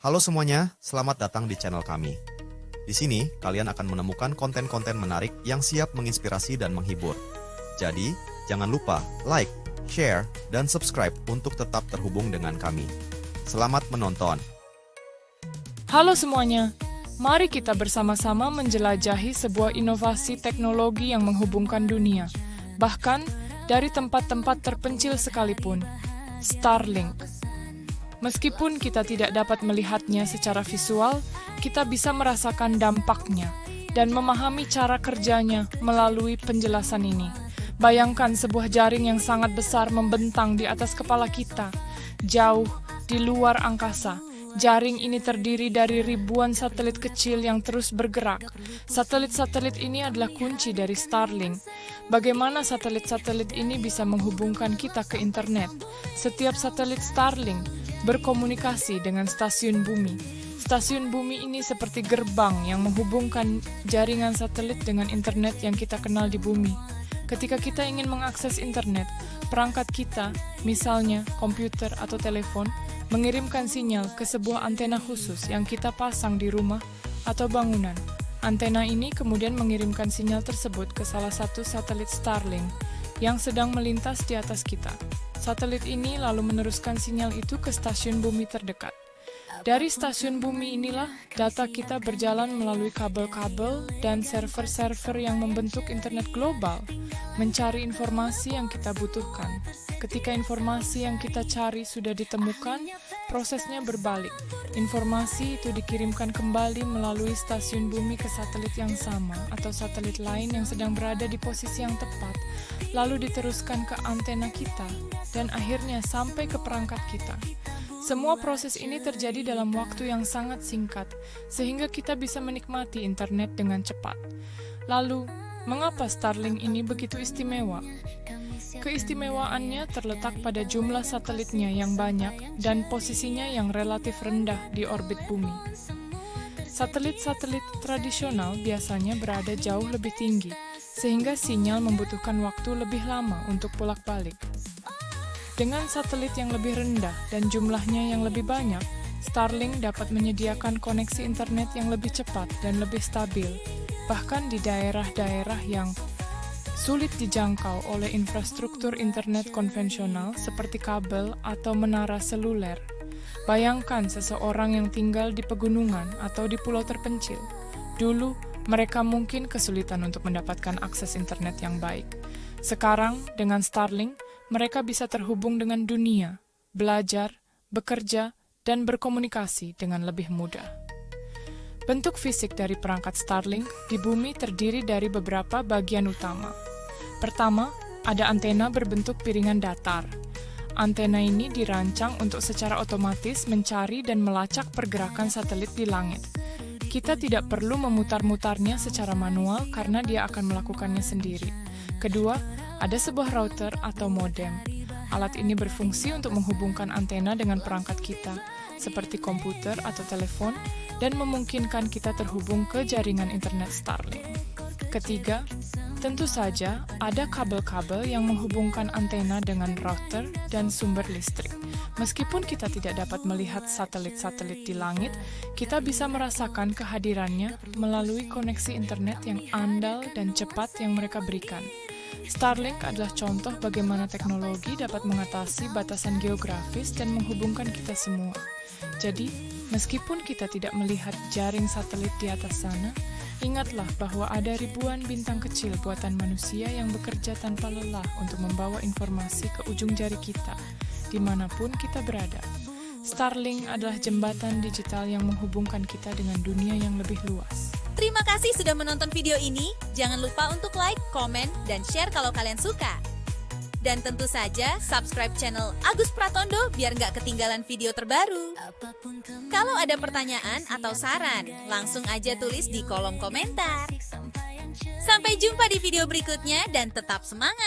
Halo semuanya, selamat datang di channel kami. Di sini, kalian akan menemukan konten-konten menarik yang siap menginspirasi dan menghibur. Jadi, jangan lupa like, share, dan subscribe untuk tetap terhubung dengan kami. Selamat menonton. Halo semuanya, mari kita bersama-sama menjelajahi sebuah inovasi teknologi yang menghubungkan dunia, bahkan dari tempat-tempat terpencil sekalipun, Starlink. Meskipun kita tidak dapat melihatnya secara visual, kita bisa merasakan dampaknya dan memahami cara kerjanya melalui penjelasan ini. Bayangkan sebuah jaring yang sangat besar membentang di atas kepala kita, jauh di luar angkasa. Jaring ini terdiri dari ribuan satelit kecil yang terus bergerak. Satelit-satelit ini adalah kunci dari Starlink. Bagaimana satelit-satelit ini bisa menghubungkan kita ke internet? Setiap satelit Starlink berkomunikasi dengan stasiun bumi. Stasiun bumi ini seperti gerbang yang menghubungkan jaringan satelit dengan internet yang kita kenal di bumi. Ketika kita ingin mengakses internet, perangkat kita, misalnya komputer atau telepon, mengirimkan sinyal ke sebuah antena khusus yang kita pasang di rumah atau bangunan. Antena ini kemudian mengirimkan sinyal tersebut ke salah satu satelit Starlink yang sedang melintas di atas kita. Satelit ini lalu meneruskan sinyal itu ke stasiun bumi terdekat. Dari stasiun bumi inilah data kita berjalan melalui kabel-kabel dan server-server yang membentuk internet global, mencari informasi yang kita butuhkan. Ketika informasi yang kita cari sudah ditemukan, prosesnya berbalik. Informasi itu dikirimkan kembali melalui stasiun bumi ke satelit yang sama atau satelit lain yang sedang berada di posisi yang tepat, lalu diteruskan ke antena kita, dan akhirnya sampai ke perangkat kita. Semua proses ini terjadi dalam waktu yang sangat singkat, sehingga kita bisa menikmati internet dengan cepat. Lalu, mengapa Starlink ini begitu istimewa? Keistimewaannya terletak pada jumlah satelitnya yang banyak dan posisinya yang relatif rendah di orbit bumi. Satelit-satelit tradisional biasanya berada jauh lebih tinggi, sehingga sinyal membutuhkan waktu lebih lama untuk bolak-balik. Dengan satelit yang lebih rendah dan jumlahnya yang lebih banyak, Starlink dapat menyediakan koneksi internet yang lebih cepat dan lebih stabil, bahkan di daerah-daerah yang sulit dijangkau oleh infrastruktur internet konvensional seperti kabel atau menara seluler. Bayangkan seseorang yang tinggal di pegunungan atau di pulau terpencil. Dulu, mereka mungkin kesulitan untuk mendapatkan akses internet yang baik. Sekarang, dengan Starlink, mereka bisa terhubung dengan dunia, belajar, bekerja, dan berkomunikasi dengan lebih mudah. Bentuk fisik dari perangkat Starlink di bumi terdiri dari beberapa bagian utama. Pertama, ada antena berbentuk piringan datar. Antena ini dirancang untuk secara otomatis mencari dan melacak pergerakan satelit di langit. Kita tidak perlu memutar-mutarnya secara manual karena dia akan melakukannya sendiri. Kedua, ada sebuah router atau modem. Alat ini berfungsi untuk menghubungkan antena dengan perangkat kita, seperti komputer atau telepon, dan memungkinkan kita terhubung ke jaringan internet Starlink. Ketiga, tentu saja ada kabel-kabel yang menghubungkan antena dengan router dan sumber listrik. Meskipun kita tidak dapat melihat satelit-satelit di langit, kita bisa merasakan kehadirannya melalui koneksi internet yang andal dan cepat yang mereka berikan. Starlink adalah contoh bagaimana teknologi dapat mengatasi batasan geografis dan menghubungkan kita semua. Jadi, meskipun kita tidak melihat jaring satelit di atas sana, ingatlah bahwa ada ribuan bintang kecil buatan manusia yang bekerja tanpa lelah untuk membawa informasi ke ujung jari kita, dimanapun kita berada. Starlink adalah jembatan digital yang menghubungkan kita dengan dunia yang lebih luas. Terima kasih sudah menonton video ini. Jangan lupa untuk like, komen, dan share kalau kalian suka. Dan tentu saja subscribe channel Agus Pratondo biar nggak ketinggalan video terbaru. Kalau ada pertanyaan atau saran, langsung aja tulis di kolom komentar. Sampai jumpa di video berikutnya dan tetap semangat!